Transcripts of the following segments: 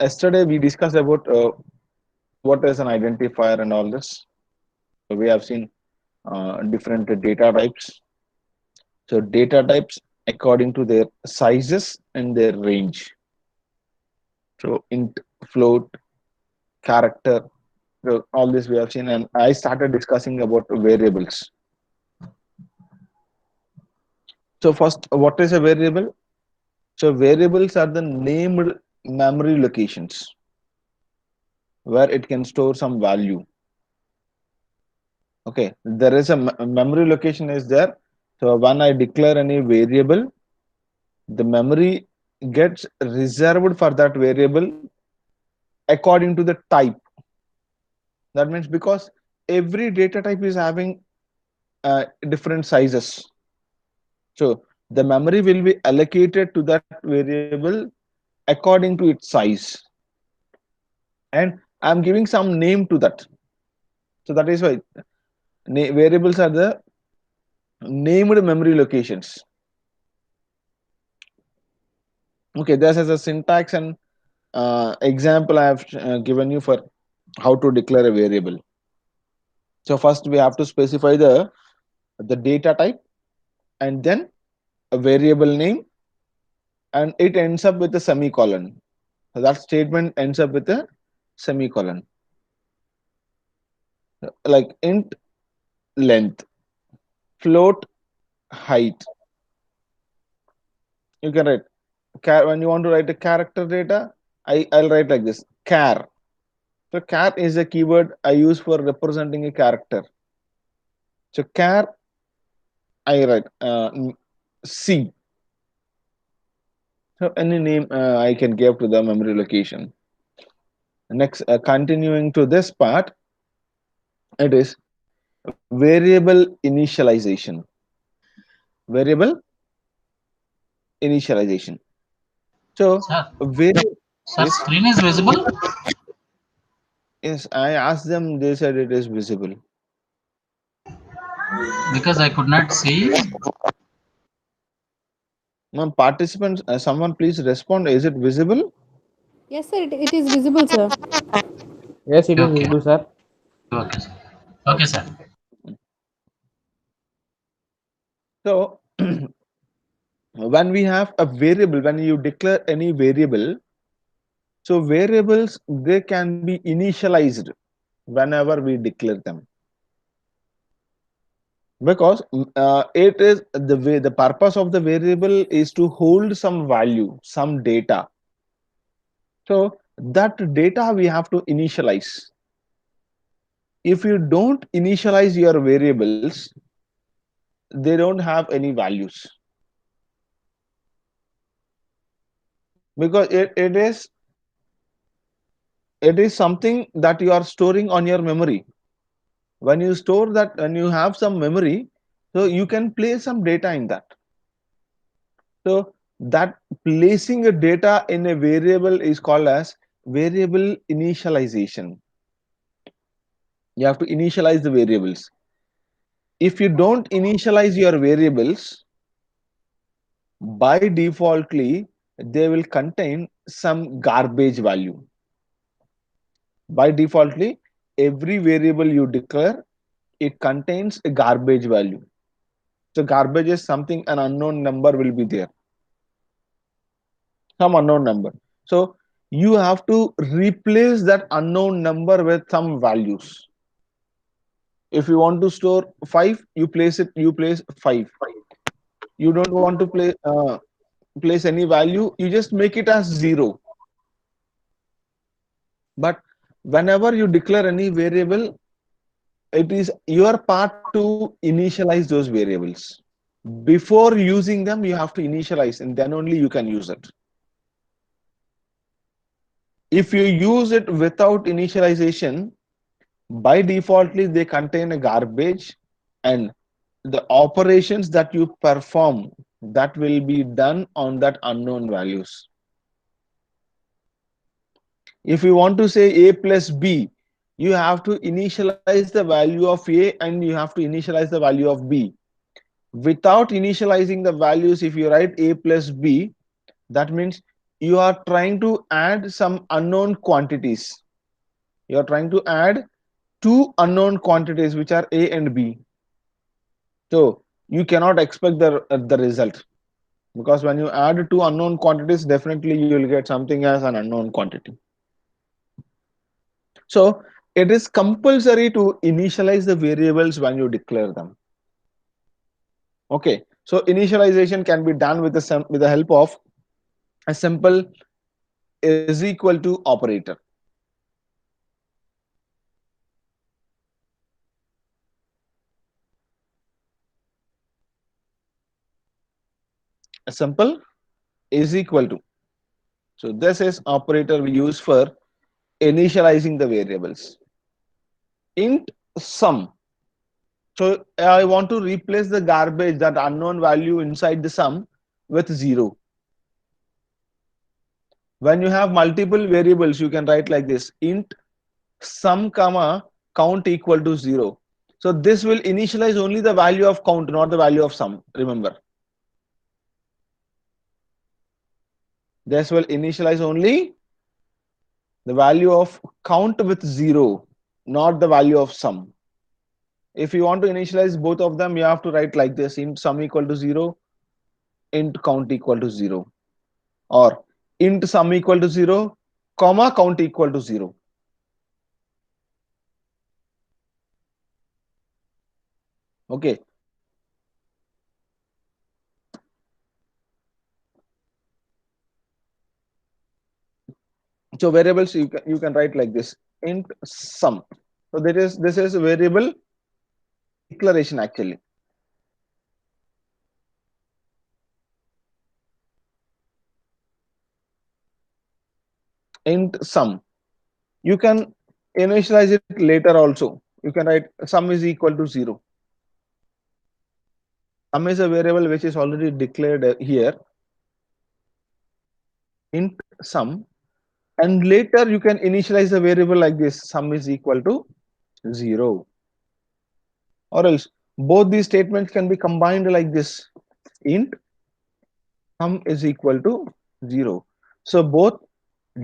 Yesterday we discussed about what is an identifier and all this. So we have seen different data types. So data types according to their sizes and their range. So int, float, character, so all this we have seen, and I started discussing about variables. So first, what is a variable? So variables are the named memory locations where it can store some value. Okay, there is a memory location is there. So when I declare any variable, the memory gets reserved for that variable according to the type. That means because every data type is having different sizes. So the memory will be allocated to that variable according to its size. And I'm giving some name to that. So that is why variables are the named memory locations. Okay, this is a syntax and example I have given you for how to declare a variable. So first we have to specify the data type and then a variable name, and it ends up with a semicolon. So that statement ends up with a semicolon. Like int length, float height. You can write when you want to write a character data, I'll write like this: char. So char is a keyword I use for representing a character. So char, I write C. So any name I can give to the memory location. Next, continuing to this part, it is variable initialization. Variable initialization. So Sir, variable. sir, Yes, screen is visible yes. I asked them. They said it is visible. because I could not see. Ma'am, participants, someone please respond. Is it visible? Yes, sir, it is visible, sir. Yes, it Okay, is okay, visible, sir. okay, sir. Okay, sir. So when we have a variable, when you declare any variable, so variables they can be initialized whenever we declare them, because it is the way the purpose of the variable is to hold some value, some data. So that data we have to initialize. If you don't initialize your variables, they don't have any values, because it is something that you are storing on your memory. When you store that, when you have some memory, so you can place some data in that. So that placing a data in a variable is called as variable initialization. You have to initialize the variables. If you don't initialize your variables, by defaultly they will contain some garbage value. By defaultly, every variable you declare, it contains a garbage value. So garbage is something, an unknown number will be there, some unknown number. So you have to replace that unknown number with some values. If you want to store 5, you place it, you place 5. You don't want to place any value, you just make it as 0. But whenever you declare any variable, it is your part to initialize those variables. Before using them, you have to initialize, and then only you can use it. If you use it without initialization, by defaultly they contain a garbage, and the operations that you perform, that will be done on that unknown values. If you want to say a plus b, you have to initialize the value of a and you have to initialize the value of b. Without initializing the values, if you write a plus b, that means you are trying to add some unknown quantities. You are trying to add two unknown quantities which are A and B. So you cannot expect the result, because when you add two unknown quantities, definitely you will get something as an unknown quantity. So it is compulsory to initialize the variables when you declare them. Okay, so initialization can be done with the help of a simple is equal to operator. A simple is equal to. So this is operator we use for initializing the variables. Int sum. So I want to replace the garbage, that unknown value inside the sum, with 0. When you have multiple variables, you can write like this: int sum comma count equal to 0. So this will initialize only the value of count, not the value of sum. Remember, this will initialize only the value of count with 0, not the value of sum. If you want to initialize both of them, you have to write like this: int sum equal to 0, int count equal to 0, or int sum equal to 0, comma count equal to 0. Okay, so variables you can write like this: int sum. So this is a variable declaration actually. Int sum. You can initialize it later also. You can write sum is equal to 0. Sum is a variable which is already declared here, int sum, and later you can initialize the variable like this: sum is equal to 0. Or else both these statements can be combined like this: int sum is equal to 0. So both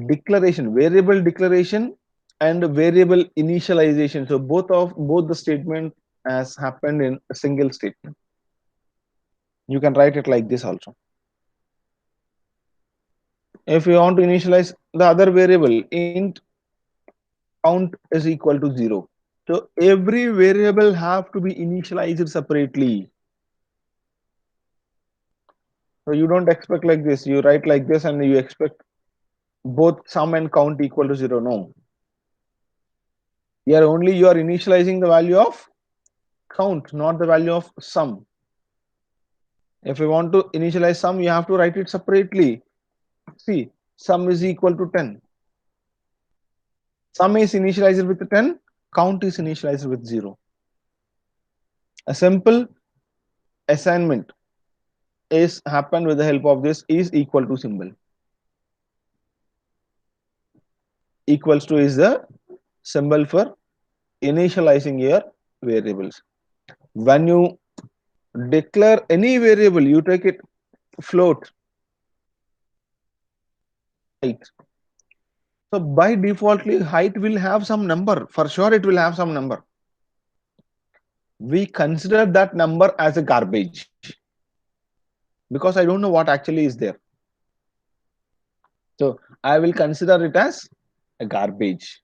declaration, variable declaration, and variable initialization, so both the statement has happened in a single statement. You can write it like this also. If you want to initialize the other variable, int count is equal to 0. So every variable have to be initialized separately. So you don't expect like this, you write like this and you expect both sum and count equal to 0. No, here only you are initializing the value of count, not the value of sum. If you want to initialize sum, you have to write it separately. See, sum is equal to 10. Sum is initialized with 10, count is initialized with 0. A simple assignment is happened with the help of this is equal to symbol. Equals to is the symbol for initializing your variables. When you declare any variable, you take it float, height. So by defaultly height will have some number. For sure it will have some number. We consider that number as a garbage because I don't know what actually is there. So I will consider it as a garbage.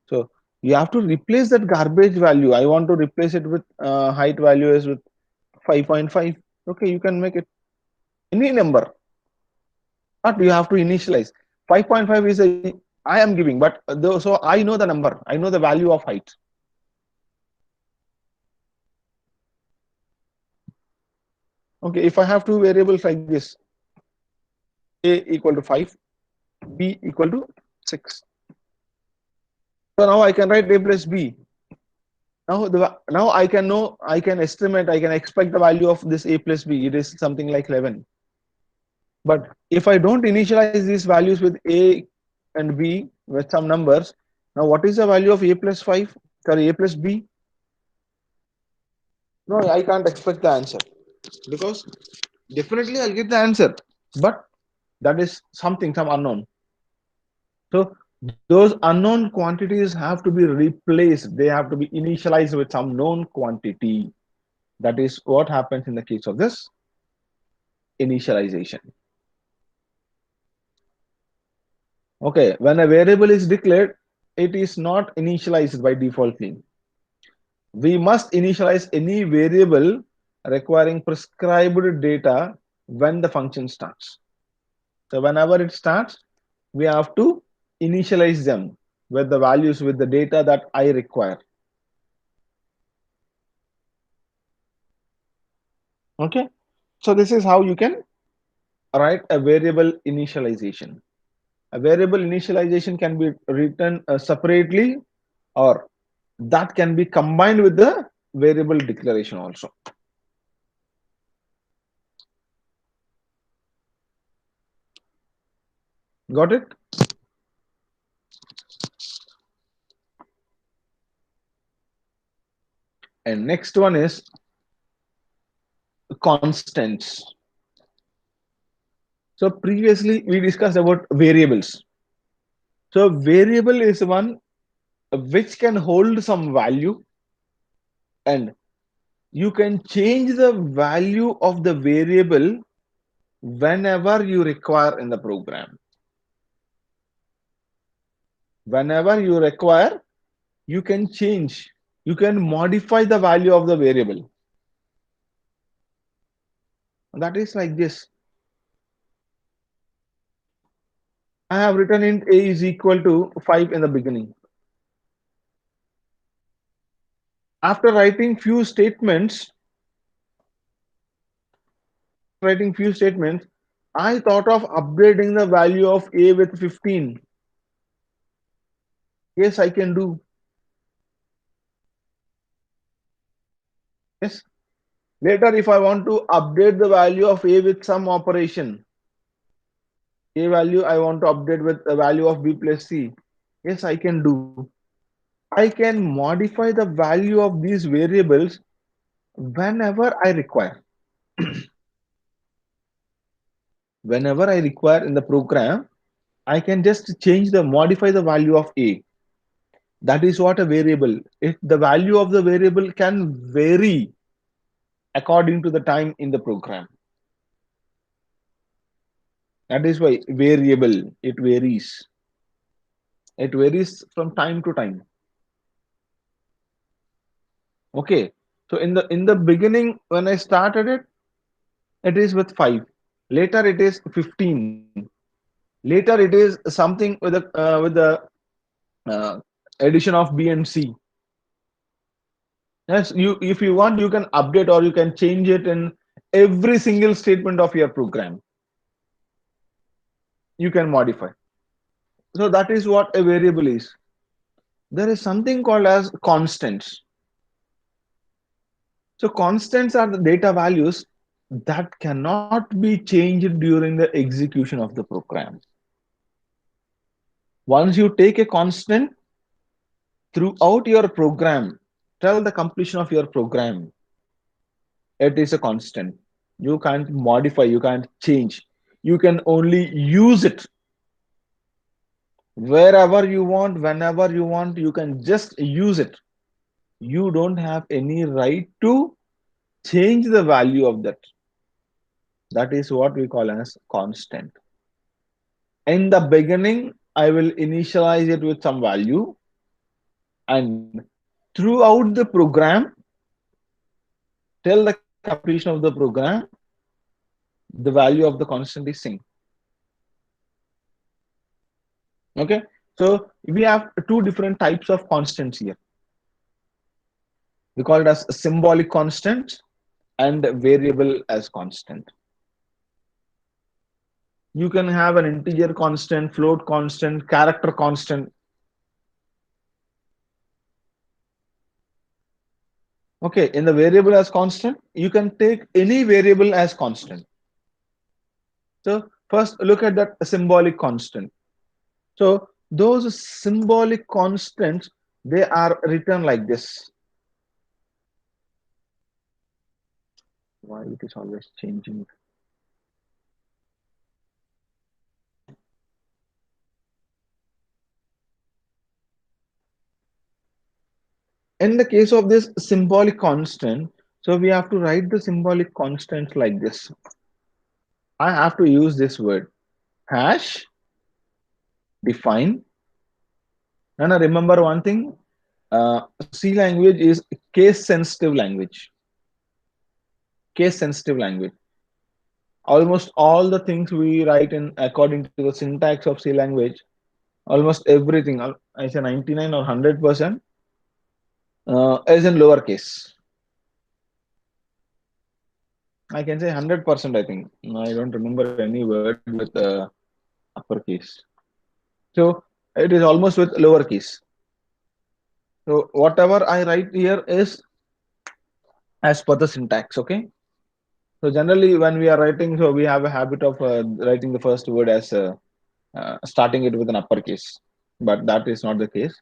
So you have to replace that garbage value. I want to replace it with height value is with 5.5. Okay, you can make it any number. But you have to initialize. 5.5 is a I am giving, but so I know the number. I know the value of height. Okay, if I have two variables like this, a equal to 5, b equal to 6. So now I can write a plus b. Now I can know, I can estimate, I can expect the value of this a plus b. It is something like 11. But if I don't initialize these values with a and b with some numbers, now what is the value of a plus 5? Sorry, a plus b? No, I can't expect the answer, because definitely I'll get the answer, but That is something, some unknown. So those unknown quantities have to be replaced. They have to be initialized with some known quantity. That is what happens in the case of this initialization. Okay, when a variable is declared, it is not initialized by defaultly. We must initialize any variable requiring prescribed data when the function starts. So whenever it starts, we have to initialize them with the values with the data that I require. Okay, so this is how you can write a variable initialization. A variable initialization can be written separately, or that can be combined with the variable declaration also. Got it? And next one is constants. So previously we discussed about variables. So variable is one which can hold some value, and you can change the value of the variable whenever you require in the program. Whenever you require, you can change, you can modify the value of the variable. That is like this. I have written int a is equal to 5 in the beginning. After writing few statements, I thought of updating the value of a with 15. Yes, I can do. Yes. Later, if I want to update the value of a with some operation, a value I want to update with the value of b plus c, yes, I can do. I can modify the value of these variables whenever I require. Whenever I require in the program, I can just change the modify the value of a. That is what a variable. If the value of the variable can vary according to the time in the program. That is why variable, it varies. It varies from time to time. Okay. So in the beginning, when I started it, it is with 5. Later it is 15. Later it is something with the uh, addition of b and c. Yes, you if you want, you can update or you can change it in every single statement of your program. You can modify. So that is what a variable is. There is something called as constants. So constants are the data values that cannot be changed during the execution of the program. Once you take a constant throughout your program, till the completion of your program, it is a constant. You can't modify, you can't change. You can only use it wherever you want, whenever you want, you can just use it. You don't have any right to change the value of that. That is what we call as constant. In the beginning, I will initialize it with some value, and throughout the program, till the completion of the program, the value of the constant is same. Okay, so we have two different types of constants here. We call it as symbolic constant and variable as constant. You can have an integer constant, float constant, character constant. Okay, in the variable as constant, you can take any variable as constant. So first look at that symbolic constant. So those symbolic constants, they are written like this. Why it is always changing? In the case of this symbolic constant, so we have to write the symbolic constant like this. I have to use this word hash define. And I remember one thing, C language is case sensitive language. Case sensitive language. Almost all the things we write in according to the syntax of C language, almost everything, I say 99 or 100%, is in lowercase. I can say 100%, I think. I don't remember any word with uppercase. So it is almost with lowercase. So whatever I write here is as per the syntax, okay? So generally when we are writing, so we have a habit of writing the first word as starting it with an uppercase, but that is not the case.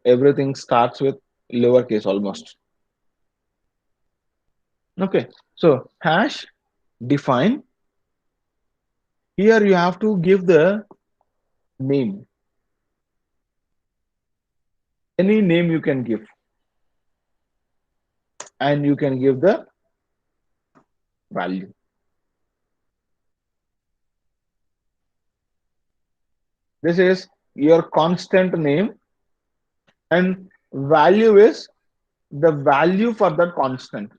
Everything starts with lowercase almost. Okay, so hash define. Here you have to give the name. Any name you can give, and you can give the value. This is your constant name, and value is the value for that constant.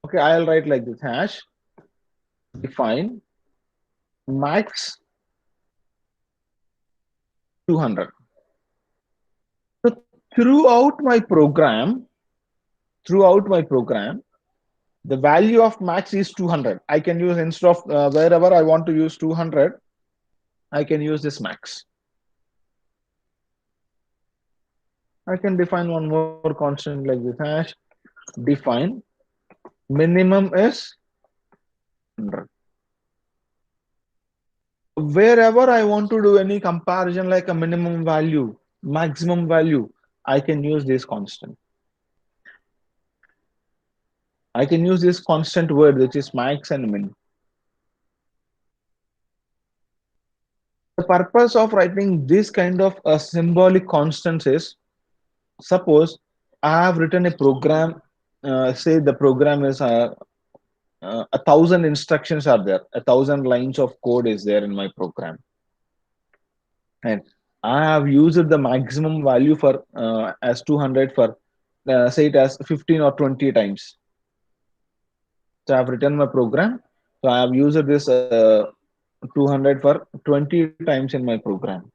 Okay, I'll write like this hash define max 200. So throughout my program, the value of max is 200. I can use instead of wherever I want to use 200, I can use this max. I can define one more constant like this hash define minimum is 100. Wherever I want to do any comparison like a minimum value, maximum value, I can use this constant. I can use this constant word which is max and min. The purpose of writing this kind of symbolic constants is, suppose I have written a program, say the program is 1,000 instructions are there, 1,000 lines of code is there in my program, and I have used the maximum value for as 200 for say it as 15 or 20 times. So I have written my program, so I have used this 200 for 20 times in my program,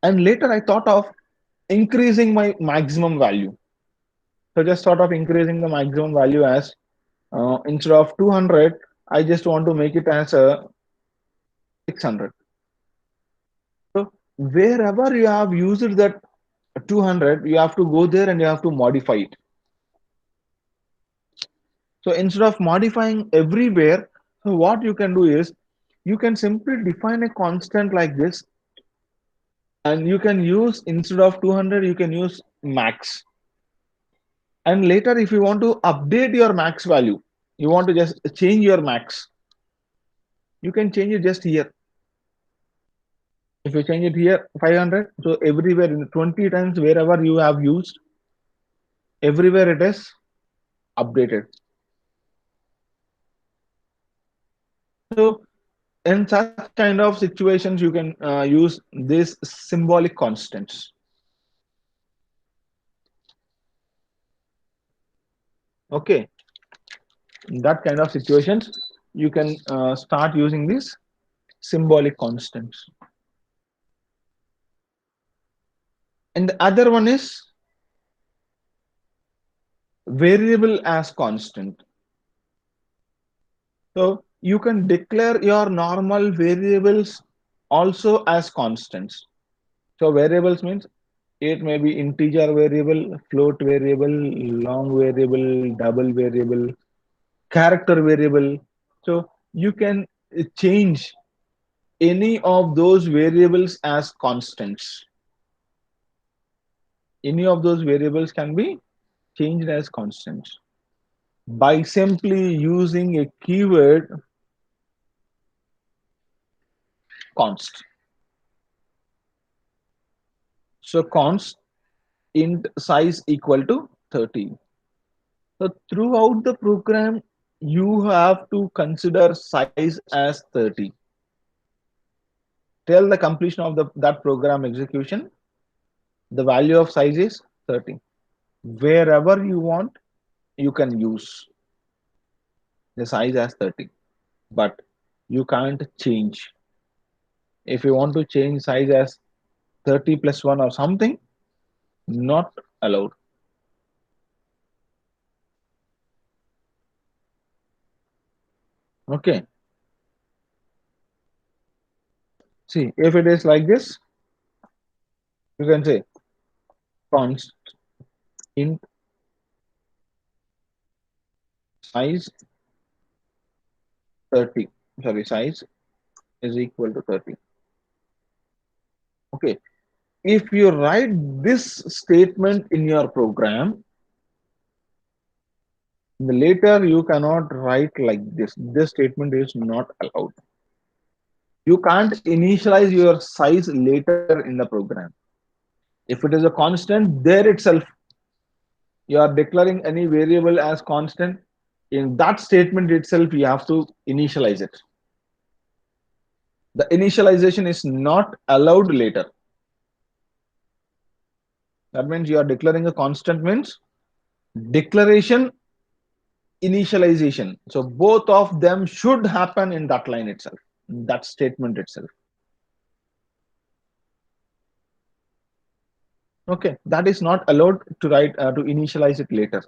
and later I thought of increasing my maximum value. So just sort of increasing the maximum value as instead of 200, I just want to make it as a 600. So wherever you have used that 200, you have to go there and you have to modify it. So instead of modifying everywhere, so what you can do is you can simply define a constant like this, and you can use instead of 200, you can use max. And later, if you want to update your max value, you want to just change your max, you can change it just here. If you change it here 500, so everywhere in 20 times wherever you have used, everywhere it is updated. So in such kind of situations, you can use these symbolic constants. Okay, in that kind of situations, you can start using these symbolic constants. And the other one is variable as constant. So you can declare your normal variables also as constants. So variables means it may be integer variable, float variable, long variable, double variable, character variable. So you can change any of those variables as constants. Any of those variables can be changed as constants by simply using a keyword const. So const int size equal to 30. So throughout the program, you have to consider size as 30. Till the completion of that program execution, the value of size is 30. Wherever you want, you can use the size as 30, but you can't change. If you want to change size as 30 plus 1 or something, not allowed. Okay. See, if it is like this, you can say const int size 30. Sorry, size is equal to 30. Okay. If you write this statement in your program, later you cannot write like this. This statement is not allowed. You can't initialize your size later in the program. If it is a constant, there itself you are declaring any variable as constant. In that statement itself, you have to initialize it. The initialization is not allowed later. That means you are declaring a constant means declaration, initialization. So both of them should happen in that line itself, that statement itself. Okay, that is not allowed to write to initialize it later.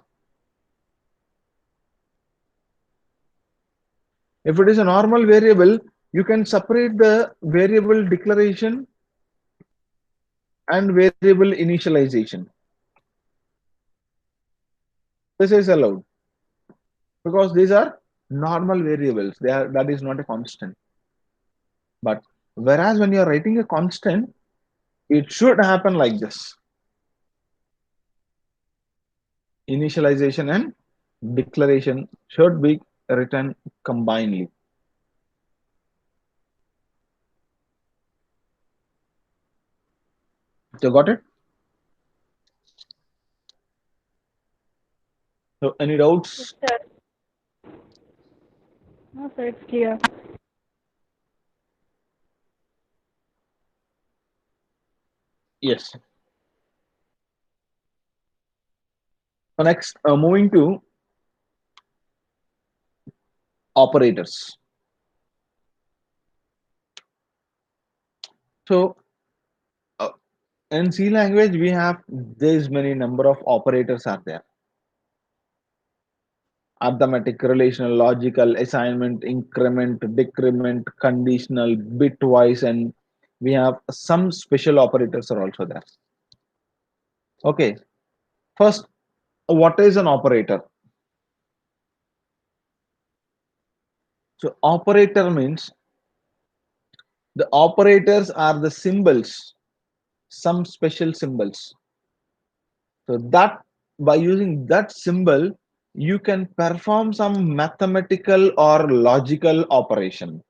If it is a normal variable, you can separate the variable declaration and variable initialization. This is allowed because these are normal variables. That is not a constant. But whereas when you are writing a constant, it should happen like this. Initialization and declaration should be written combinedly. So got it? So any doubts? Yes, sir. No, sir, it's clear. Yes. So next, moving to operators. So in C language, we have this many number of operators are there. Arithmetic, relational, logical, assignment, increment, decrement, conditional, bitwise, and we have some special operators are also there. Okay, first, what is an operator? So operator means the operators are the symbols, some special symbols. So that by using that symbol, you can perform some mathematical or logical operation.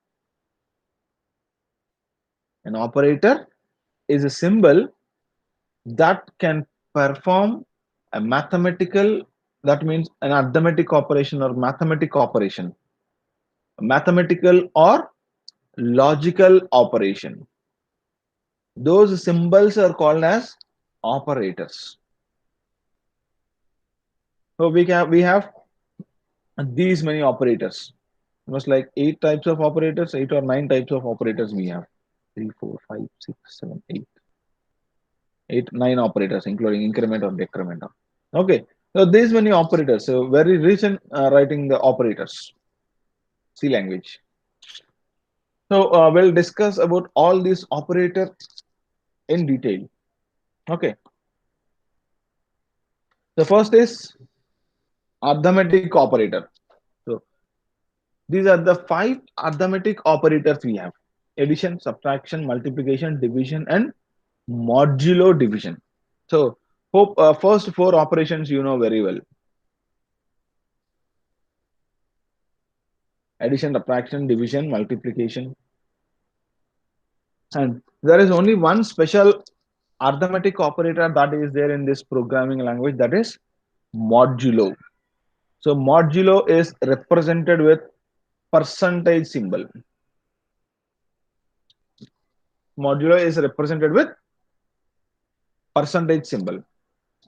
An operator is a symbol that can perform a mathematical, that means an arithmetic operation or mathematic operation, mathematical or logical operation. Those symbols are called as operators. So we have these many operators. Almost like 8 types of operators, 8 or 9 types of operators we have. 3, 4, 5, 6, 7, 8, 9 operators, including increment or decrement. Okay, so these many operators. So very rich in writing the operators. C language. So we'll discuss about all these operators in detail. Okay. The first is arithmetic operator. So these are the 5 arithmetic operators we have: addition, subtraction, multiplication, division, and modulo division. So hope first 4 operations you know very well: addition, subtraction, division, multiplication. And there is only one special arithmetic operator that is there in this programming language, that is modulo. So modulo is represented with percentage symbol. Modulo is represented with percentage symbol.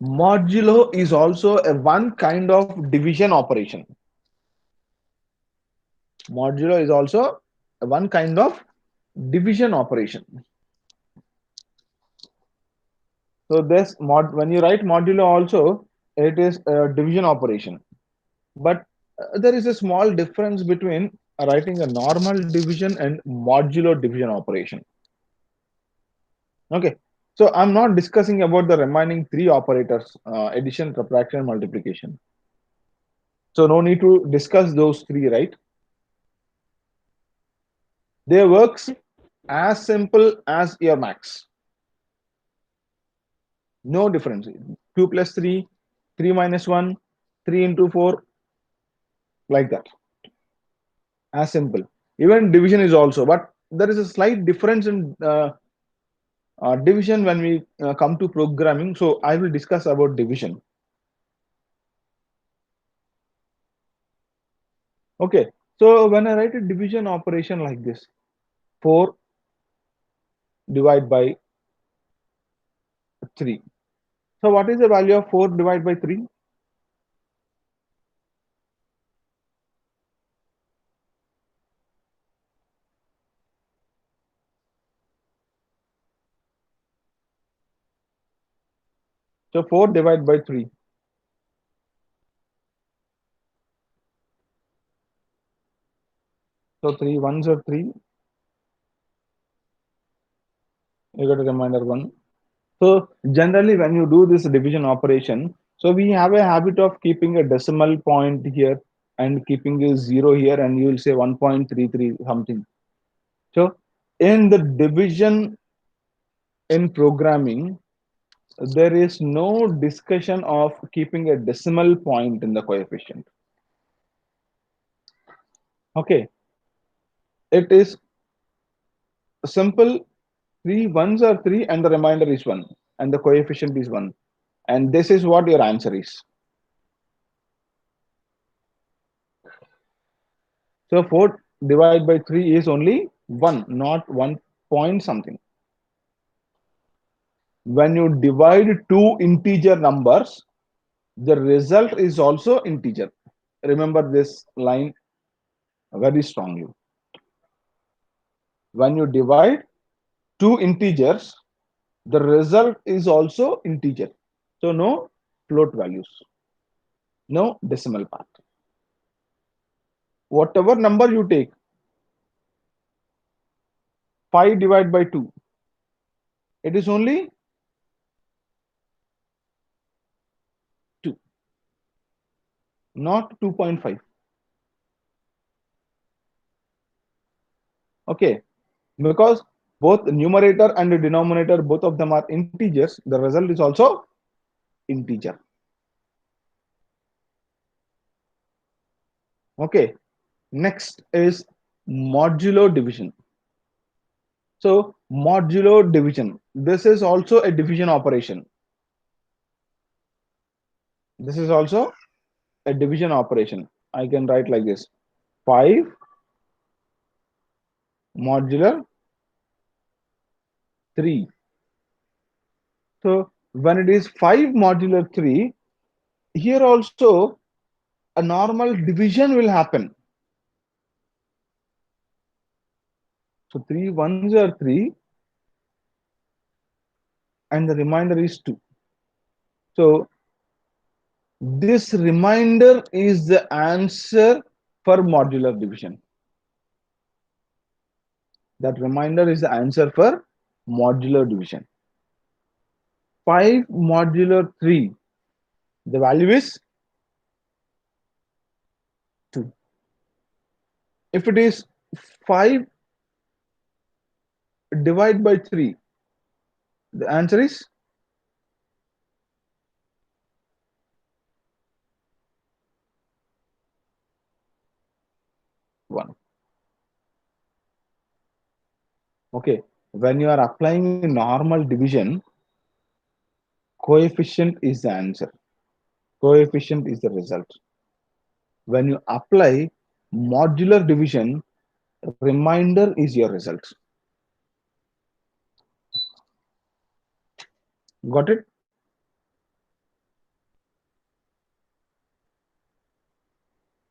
Modulo is also a one kind of division operation. Modulo is also a one kind of division operation. So this mod, when you write modulo also, it is a division operation. But there is a small difference between writing a normal division and modulo division operation. Okay, so I'm not discussing about the remaining three operators, addition, subtraction, multiplication. So no need to discuss those three, right? They works as simple as your max. No difference. 2 plus 3, 3 minus 1, 3 into 4, like that. As simple. Even division is also, but there is a slight difference in division when we come to programming. So I will discuss about division. Okay, so when I write a division operation like this, 4 divided by 3. So what is the value of 4 divided by 3? So 4 divided by 3. So 3 ones are 3. You got a reminder 1. So generally when you do this division operation, so we have a habit of keeping a decimal point here and keeping a 0 here, and you will say 1.33 something. So in the division in programming, there is no discussion of keeping a decimal point in the coefficient. Okay, it is simple. 3 ones are 3 and the remainder is 1 and the coefficient is 1, and this is what your answer is. So 4 divided by 3 is only 1, not 1 point something. When you divide two integer numbers, the result is also integer. Remember this line very strongly. When you divide two integers, the result is also integer. So no float values, no decimal part. Whatever number you take, 5 divided by 2, it is only 2, not 2.5. Okay, because both numerator and the denominator, both of them are integers, the result is also integer. Okay, next is modulo division. So modulo division, this is also a division operation. This is also a division operation. I can write like this: 5 modular 3. So when it is 5 modular 3, here also a normal division will happen. So 3 ones are 3 and the remainder is 2. So this remainder is the answer for modular division. That remainder is the answer for modular division. 5 modular 3, the value is 2. If it is 5 divided by 3, the answer is 1. Okay, when you are applying normal division, Coefficient is the answer. Coefficient is the result. When you apply modular division, remainder is your result. Got it?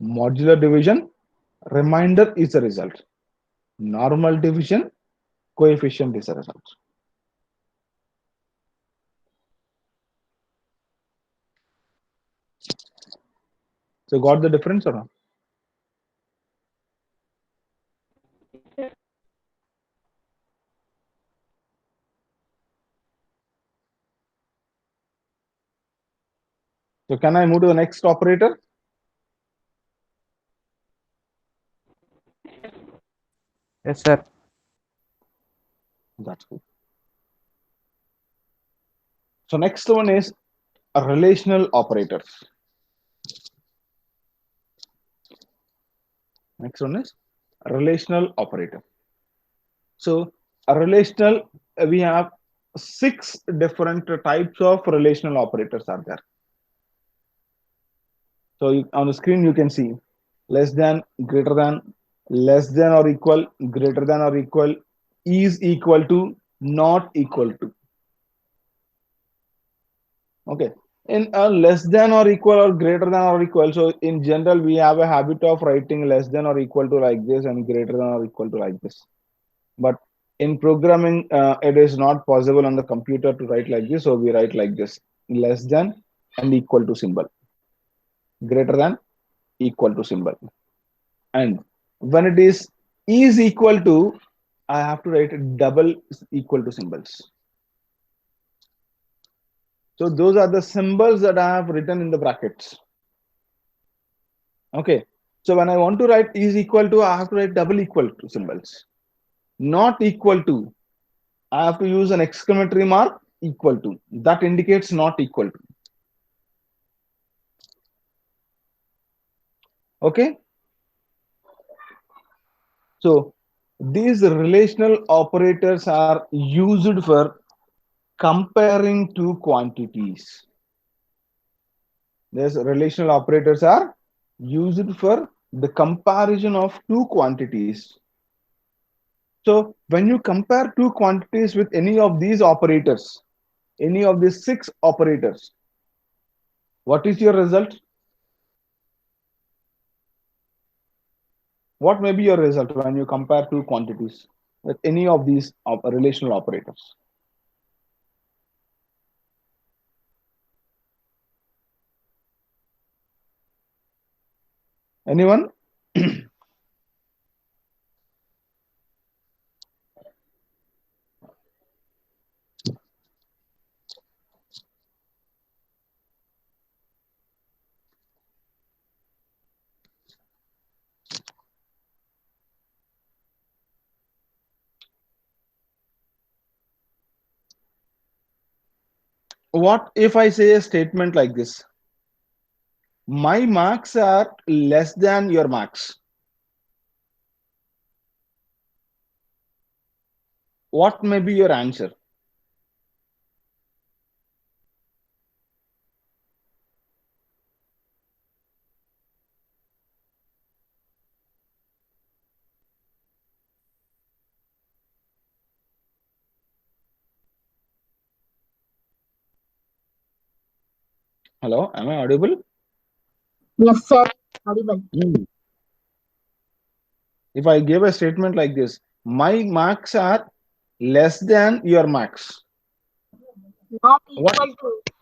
Modular division, remainder is the result. Normal division, coefficient is the result. So got the difference or not? So can I move to the next operator? Yes, sir. That's good. So next one is a relational operators. Next one is a relational operator. So a relational, we have 6 different types of relational operators are there. So on the screen you can see less than, greater than, less than or equal, greater than or equal, is equal to, not equal to. Okay. In a less than or equal or greater than or equal, so in general we have a habit of writing less than or equal to like this and greater than or equal to like this. But in programming, it is not possible on the computer to write like this, so we write like this: less than and equal to symbol, greater than, equal to symbol. And when it is equal to, I have to write double equal to symbols. So those are the symbols that I have written in the brackets. Okay. So when I want to write is equal to, I have to write double equal to symbols. Not equal to, I have to use an exclamatory mark, equal to. That indicates not equal to. Okay. So these relational operators are used for comparing two quantities. These relational operators are used for the comparison of two quantities. So when you compare two quantities with any of these operators, any of these 6 operators, what is your result? What may be your result when you compare two quantities with any of these relational operators? Anyone? What if I say a statement like this? My marks are less than your marks. What may be your answer? Hello, am I audible? Yes, sir. Audible. If I give a statement like this, my marks are less than your marks. Not What? equal to.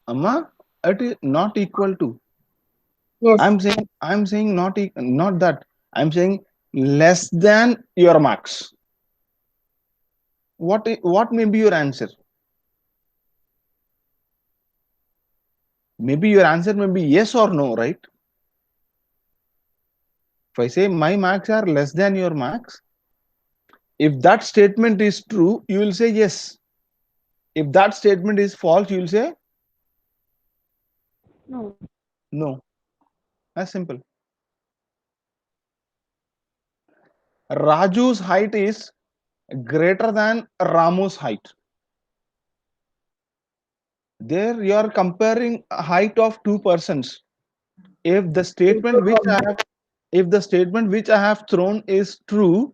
Amma, it is not equal to. Yes. I'm saying not that. I'm saying less than your marks. What may be your answer? Maybe your answer may be yes or no, right? If I say my marks are less than your marks, if that statement is true, you will say yes. If that statement is false, you will say No. no. That's simple. Raju's height is greater than Ramu's height. There you are comparing a height of two persons. If the statement which I have, if the statement which I have thrown is true,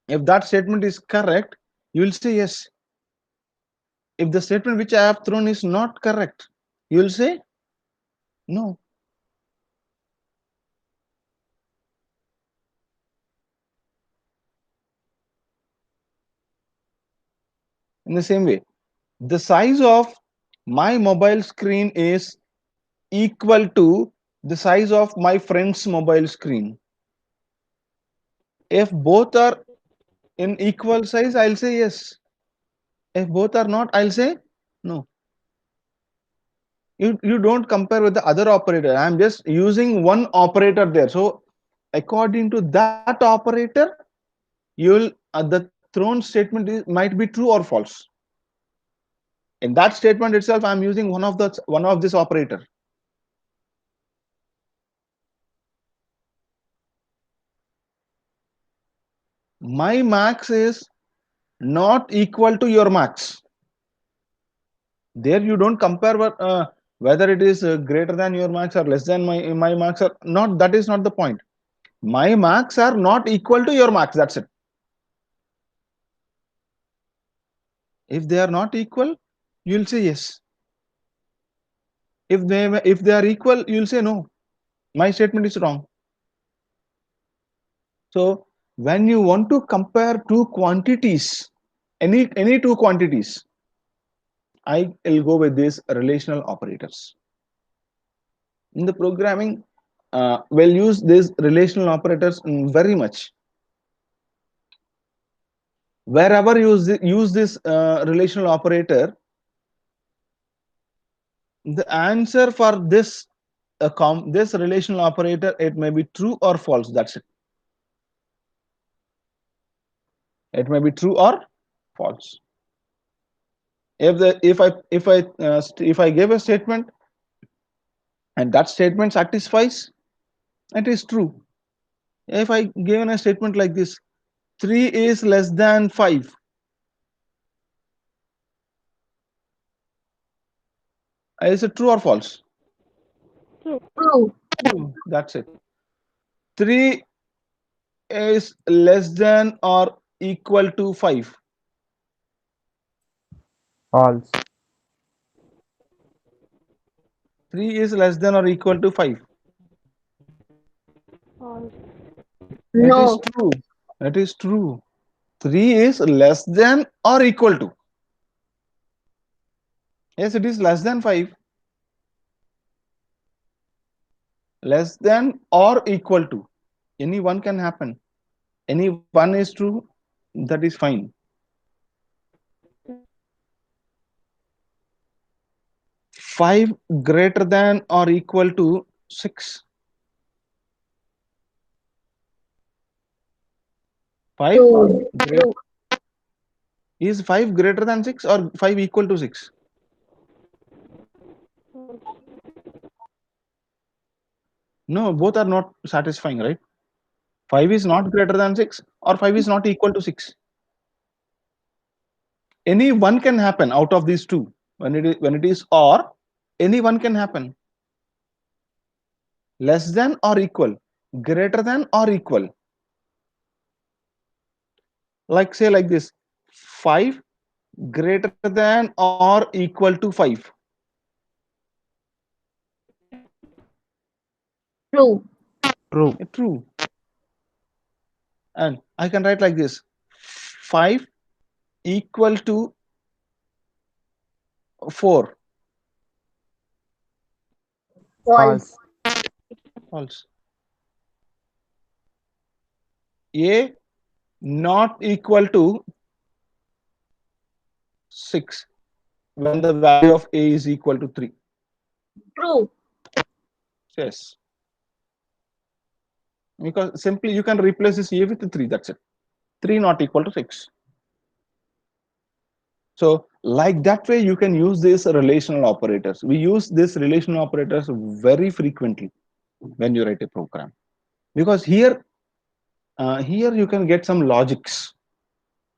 if that statement is correct, you will say yes. If the statement which I have thrown is not correct, you will say no. In the same way, the size of my mobile screen is equal to the size of my friend's mobile screen. If both are in equal size, I'll say yes. If both are not, I'll say no. You don't compare with the other operator. I'm just using one operator there. So according to that operator, you'll the thrown statement might be true or false. In that statement itself, I'm using one of this operator. My max is not equal to your max. There you don't compare whether it is greater than your max or less than my max or not. That is not the point. My marks are not equal to your marks. That's it. If they are not equal, you'll say yes. If they are equal, you'll say no. My statement is wrong. So when you want to compare two quantities, any two quantities, I will go with these relational operators. In the programming, we'll use these relational operators very much. Wherever you use this relational operator, the answer for this this relational operator, it may be true or false. That's it. It may be true or false. If I give a statement and that statement satisfies, it is true. If I given a statement like this, 3 is less than 5, is it true or false? True. True. That's it. 3 is less than or equal to 5. False. 3 is less than or equal to 5. It is No. true. It is true. 3 is less than or equal to. Yes, it is less than 5. Less than or equal to. Any one can happen. Any one is true, that is fine. 5 greater than or equal to 6. 5 True. is 5 greater than 6 or 5 equal to 6? No, both are not satisfying, right? 5 is not greater than 6 or 5 is not equal to 6. Any one can happen out of these two. When it is or, any one can happen. Less than or equal, greater than or equal. Like say like this, 5 greater than or equal to 5. True. True. True. And I can write like this, 5 equal to 4. False. False. A not equal to 6 when the value of A is equal to 3. True. Yes. Because simply you can replace this A with 3, that's it. 3 not equal to 6. So like that way you can use these relational operators. We use these relational operators very frequently when you write a program. Because here you can get some logics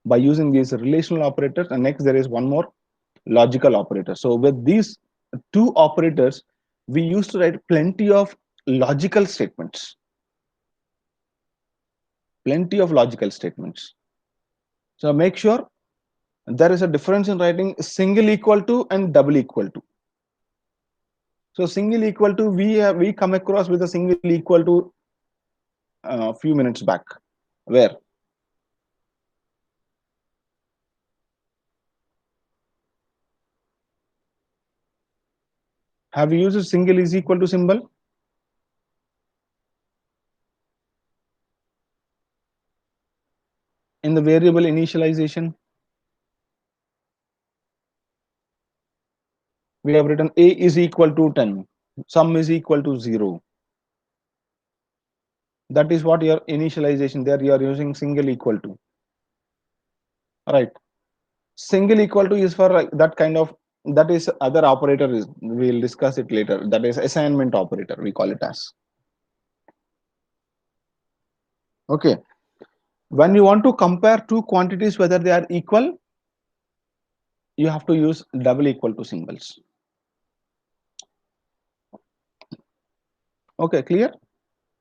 by using these relational operators. And next there is one more. logical operators. So with these two operators, we used to write plenty of logical statements. Plenty of logical statements. So make sure there is a difference in writing single equal to and double equal to. So single equal to, we come across with a single equal to a few minutes back. Where? Have you used a single is equal to symbol? In the variable initialization, we have written a is equal to 10, sum is equal to 0. That is what your initialization, there you are using single equal to. Right. Single equal to is for that kind of, that is other operator, is, we'll discuss it later. That is assignment operator, we call it as. Okay. When you want to compare two quantities whether they are equal, you have to use double equal to symbols. Okay, clear?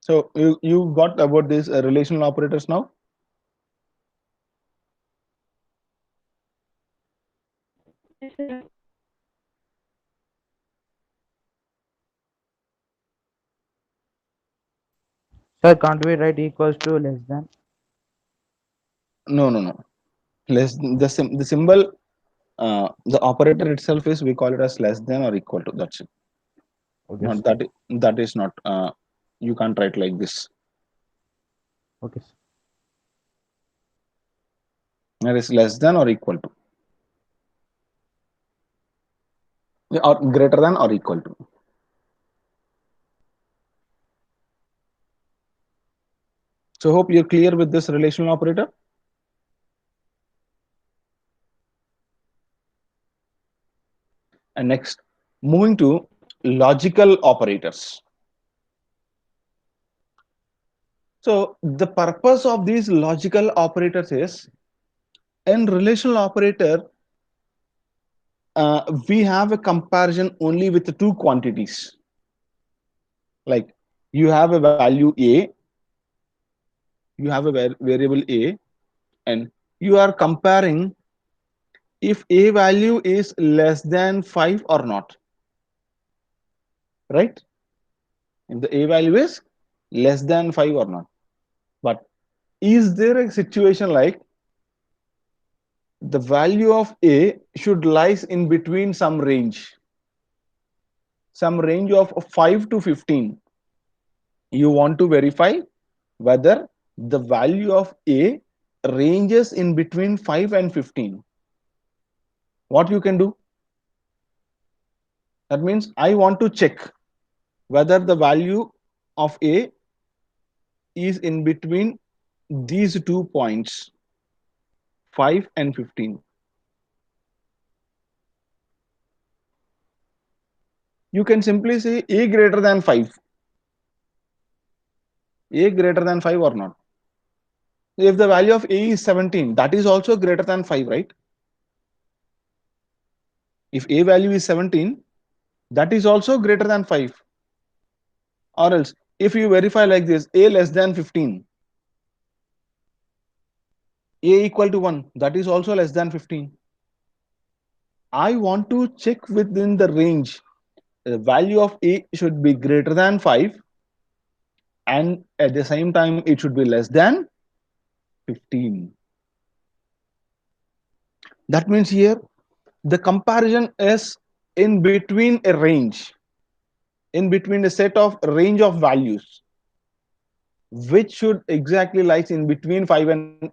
So you got about these relational operators now? Sir, can't we write equals to less than? No. Less, the symbol, the operator itself is, we call it as less than or equal to. That's it. Okay, Not sir. that is not. You can't write like this. Okay, sir. That is less than or equal to, or greater than or equal to. So hope you're clear with this relational operator. And next, moving to logical operators. So the purpose of these logical operators is, in relational operator, we have a comparison only with the two quantities. Like you have a value a, you have a variable a, and you are comparing if a value is less than 5 or not. Right? If the a value is less than 5 or not. But is there a situation like the value of a should lies in between some range of 5 to 15? You want to verify whether the value of a ranges in between 5 and 15. What you can do? That means I want to check whether the value of a is in between these 2 points, 5 and 15. You can simply say a greater than 5. A greater than 5 or not. If the value of a is 17, that is also greater than 5, right? If a value is 17, that is also greater than 5. Or else, if you verify like this, a less than 15, a equal to 1, that is also less than 15. I want to check within the range. The value of a should be greater than 5, and at the same time it should be less than 15. That means here the comparison is in between a range, in between a set of range of values, which should exactly lies in between 5 and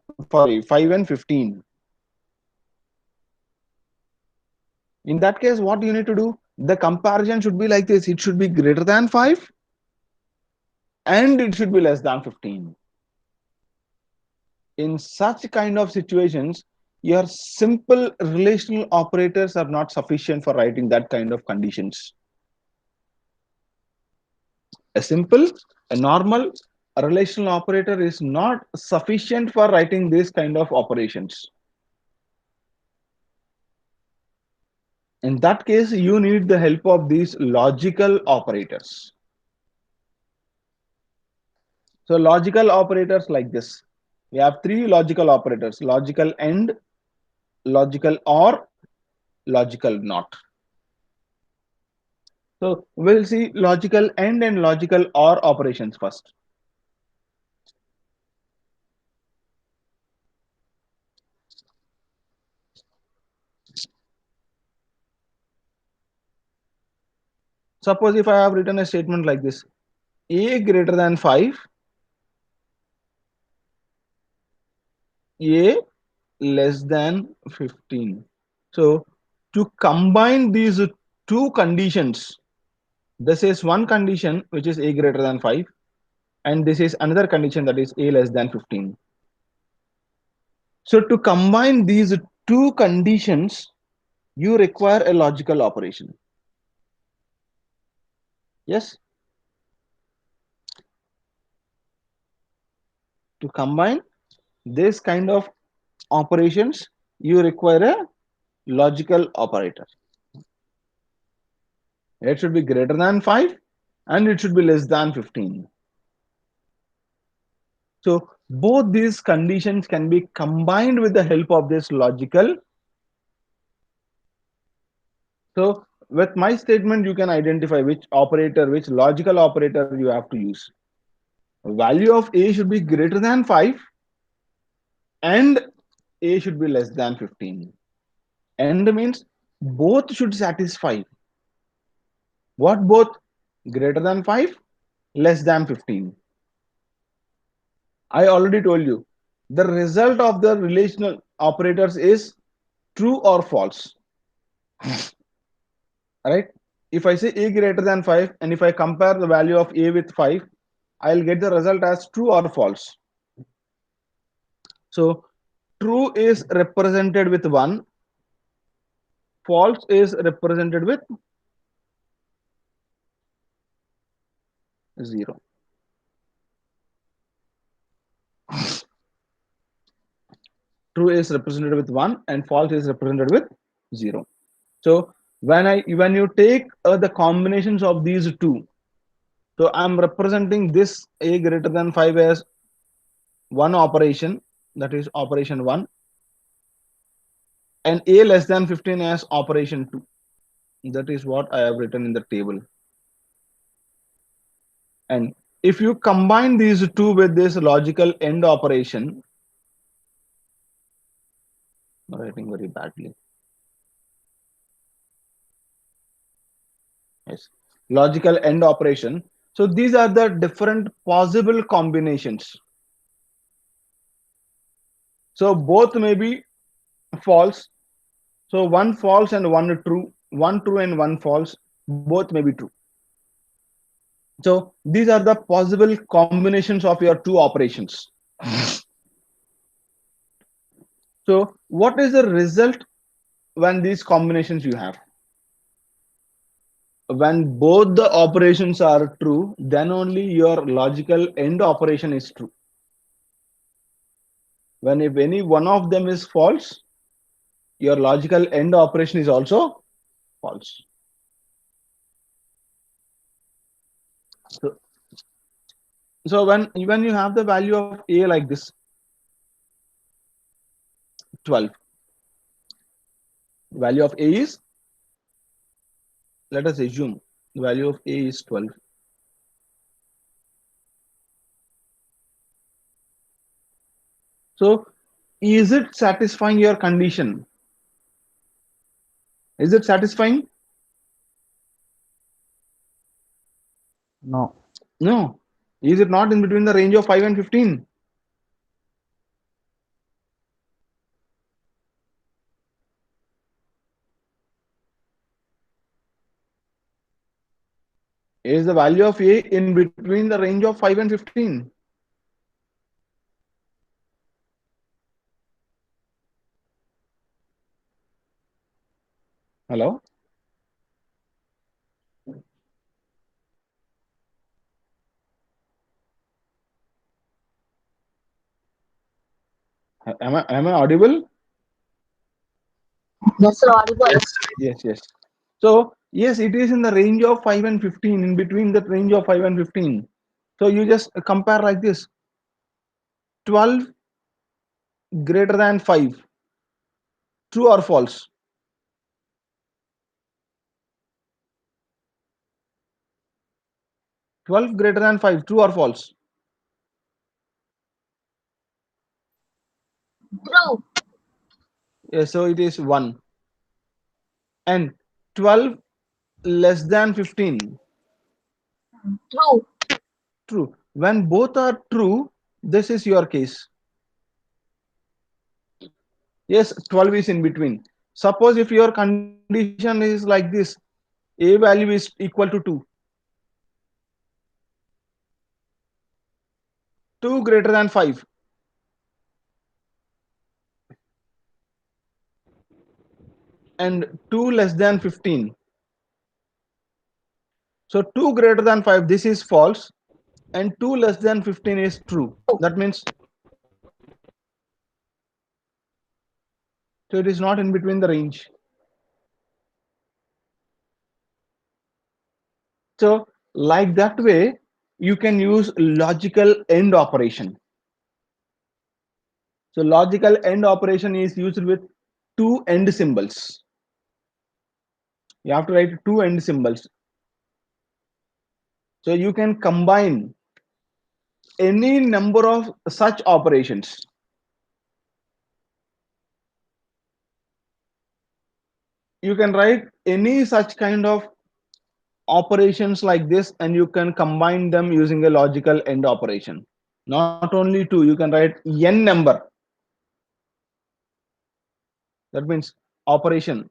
15. In that case, what you need to do, the comparison should be like this. It should be greater than 5 and it should be less than 15. In such kind of situations, your simple relational operators are not sufficient for writing that kind of conditions. A normal relational operator is not sufficient for writing this kind of operations. In that case, you need the help of these logical operators. So logical operators like this. We have three logical operators: logical AND, logical OR, logical NOT. So we'll see logical AND and logical OR operations first. Suppose if I have written a statement like this: a greater than 5, a less than 15. So to combine these two conditions, this is one condition which is a greater than 5, and this is another condition that is a less than 15. So to combine these two conditions, you require a logical operation. Yes? To combine this kind of operations, you require a logical operator. It should be greater than 5 and it should be less than 15. So both these conditions can be combined with the help of this logical. So with my statement, you can identify which operator, which logical operator you have to use. Value of a should be greater than 5 and a should be less than 15. And means both should satisfy. What both? Greater than 5, less than 15. I already told you the result of the relational operators is true or false. Right? If I say a greater than 5 and if I compare the value of a with 5, I'll get the result as true or false. So true is represented with 1, false is represented with 0. True is represented with 1 and false is represented with 0. So when you take the combinations of these two, so I'm representing this a greater than 5 as one operation, that is operation 1, and a less than 15 as operation 2. That is what I have written in the table. And if you combine these two with this logical AND operation, I'm writing very badly. Yes, logical AND operation. So these are the different possible combinations. So both may be false. So one false and one true and one false, both may be true. So these are the possible combinations of your two operations. So what is the result when these combinations you have? When both the operations are true, then only your logical AND operation is true. When if any one of them is false, your logical AND operation is also false. So when you have the value of a like this, 12, value of a is, let us assume the value of a is 12. So is it satisfying your condition? Is it satisfying? No. No. Is it not in between the range of 5 and 15? Is the value of a in between the range of 5 and 15? Hello? Am I audible? Yes, sir. Audible. Yes. So yes, it is in the range of 5 and 15, in between that range of 5 and 15. So you just compare like this: 12 greater than 5, true or false? 12 greater than 5, true or false? True. Yes, so it is 1. And 12 less than 15, True. true. When both are true, this is your case. Yes, 12 is in between. Suppose if your condition is like this, a value is equal to 2, 2 greater than 5, and 2 less than 15. So 2 greater than 5, this is false, and 2 less than 15 is true. That means, so it is not in between the range. So like that way, you can use logical end operation. So logical end operation is used with two end symbols. You have to write two end symbols. So you can combine any number of such operations. You can write any such kind of operations like this, and you can combine them using a logical end operation. Not only two, you can write n number. That means operation,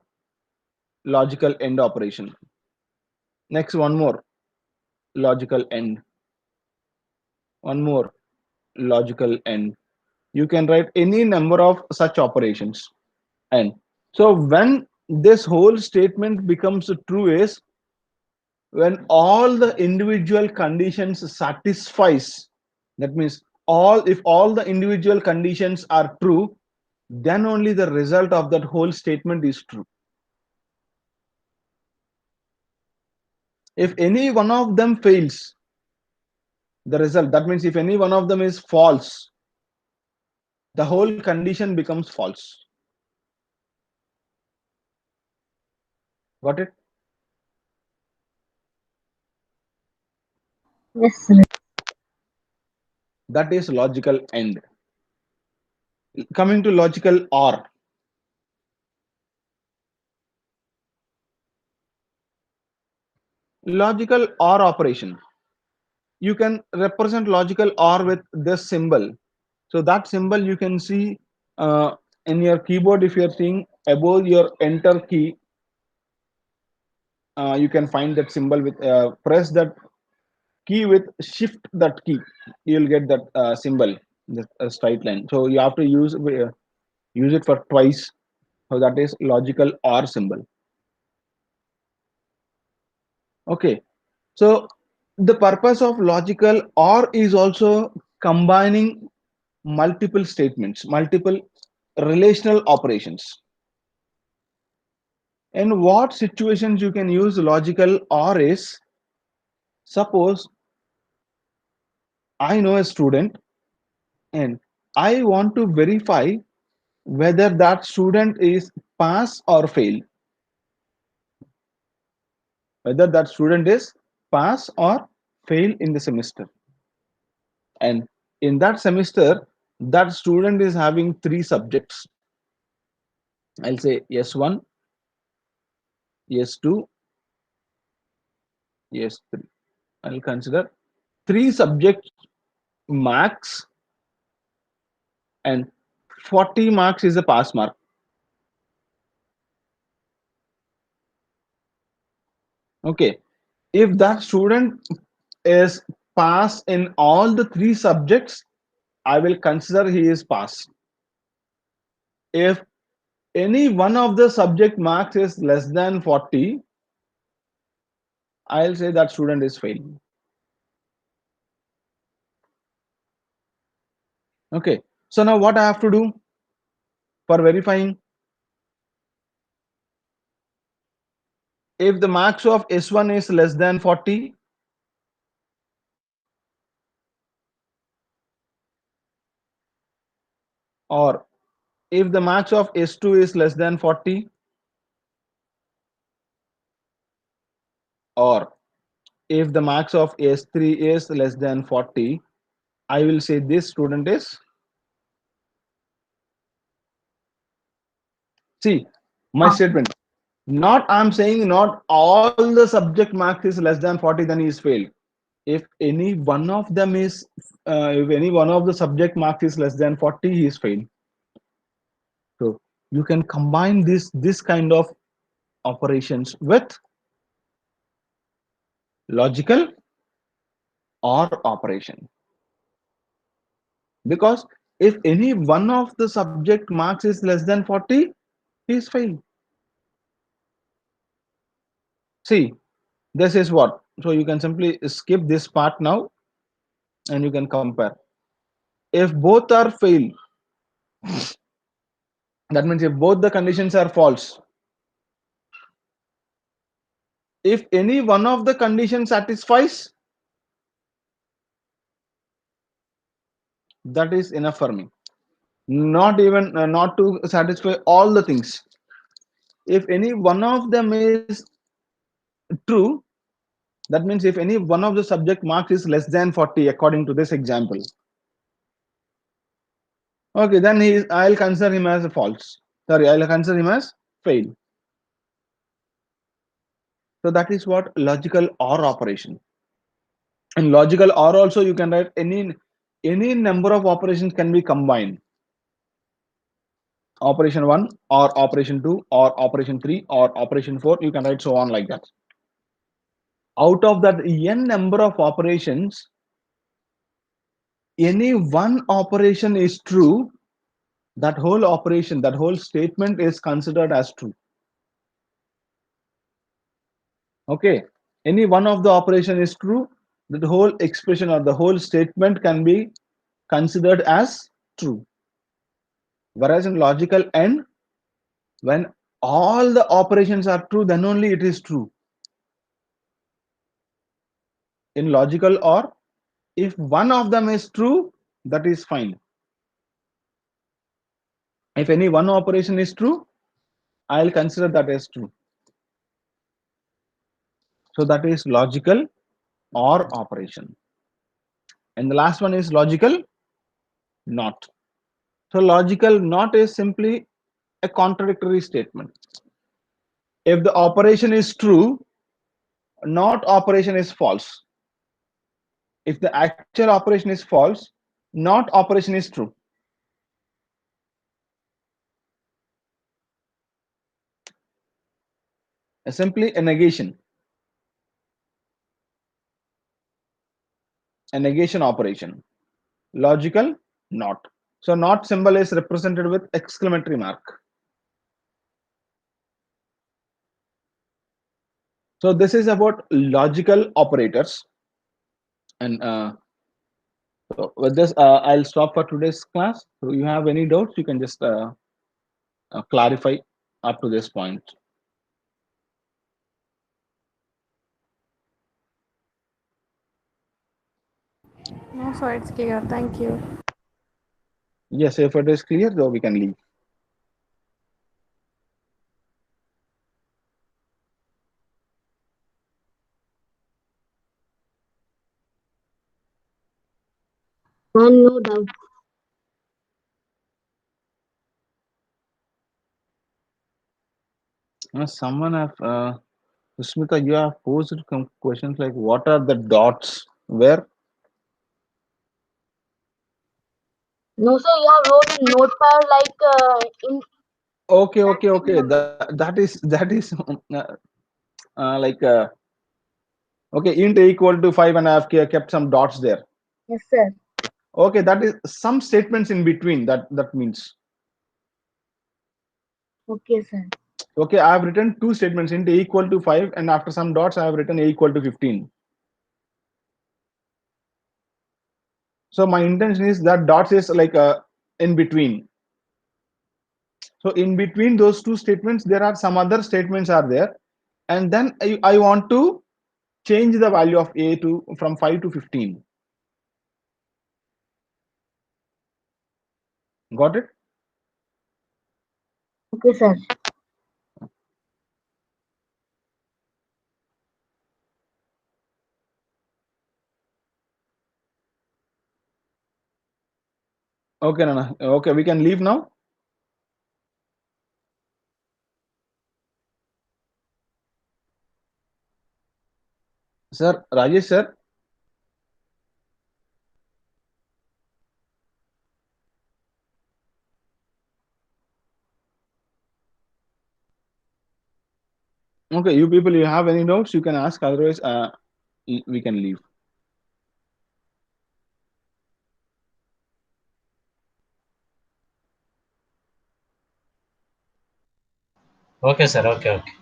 logical end operation. Next, one more, logical end. One more, logical end. You can write any number of such operations. And so when this whole statement becomes true is when all the individual conditions satisfies. That means all, if all the individual conditions are true, then only the result of that whole statement is true. If any one of them fails, the result, that means if any one of them is false, the whole condition becomes false. Got it? Yes, sir. That is logical end. Coming to logical or. Logical or operation. You can represent logical or with this symbol. So that symbol you can see in your keyboard. If you're seeing above your enter key, you can find that symbol with press that key with shift that key, you'll get that symbol, the straight line. So you have to use it for twice. So that is logical or symbol. Okay, so the purpose of logical or is also combining multiple statements, multiple relational operations. In what situations you can use logical or is, suppose I know a student and I want to verify whether that student is pass or fail, whether that student is pass or fail in the semester. And in that semester, that student is having three subjects. I'll say S1, S2, S3. I'll consider three subjects max, and 40 marks is a pass mark. Okay, if that student is pass in all the three subjects, I will consider he is pass. If any one of the subject marks is less than 40, I'll say that student is failing. Okay, so now what I have to do for verifying? if the max of S1 is less than 40, or if the max of S2 is less than 40, or if the max of S3 is less than 40, I will say this student is, see my statement, not I'm saying not all the subject max is less than 40, then he is failed. If any one of them is, if any one of the subject marks is less than 40, he is failed. So you can combine this kind of operations with logical or operation, because if any one of the subject marks is less than 40, he is failed. See, this is what, so you can simply skip this part now and you can compare. If both are failed, that means if both the conditions are false, if any one of the conditions satisfies, that is enough for me. Not even not to satisfy all the things. If any one of them is true, that means if any one of the subject marks is less than 40 according to this example, okay, then I'll consider him as a false, sorry, I'll consider him as fail. So that is what logical or operation. In logical or also you can write any number of operations can be combined, operation 1 or operation 2 or operation 3 or operation 4, you can write so on like that. Out of that n number of operations, any one operation is true, that whole operation, that whole statement is considered as true. Okay, any one of the operation is true, that whole expression or the whole statement can be considered as true. Whereas in logical and when all the operations are true, then only it is true. In logical or, if one of them is true, that is fine. If any one operation is true, I'll consider that as true. So that is logical or operation. And the last one is logical not. So logical not is simply a contradictory statement. If the operation is true, not operation is false. If the actual operation is false, not operation is true. Simply a negation operation. Logical not. So not symbol is represented with exclamatory mark. So this is about logical operators. And so with this, I'll stop for today's class. So you have any doubts, you can just clarify up to this point. No, sir, it's clear. Thank you. Yes, if it is clear, though, we can leave. No doubt. Someone have Smita, you have posed questions like, what are the dots? Where? No, sir, you have wrote in notepad in Okay, that okay, okay. symbol. That is like okay, int equal to 5, and I have kept some dots there. Yes, sir. Okay, that is some statements in between. That means. Okay, sir. Okay, I have written two statements, int equal to 5, and after some dots, I have written a equal to 15. So my intention is that dots is like in between. So in between those two statements, there are some other statements are there. and then I want to change the value of a to from 5 to 15. Got it? Okay, sir. Okay, Nana. Okay, we can leave now. Sir, Rajesh sir. Okay, you people, you have any doubts, you can ask. Otherwise, we can leave. Okay, sir. Okay, okay.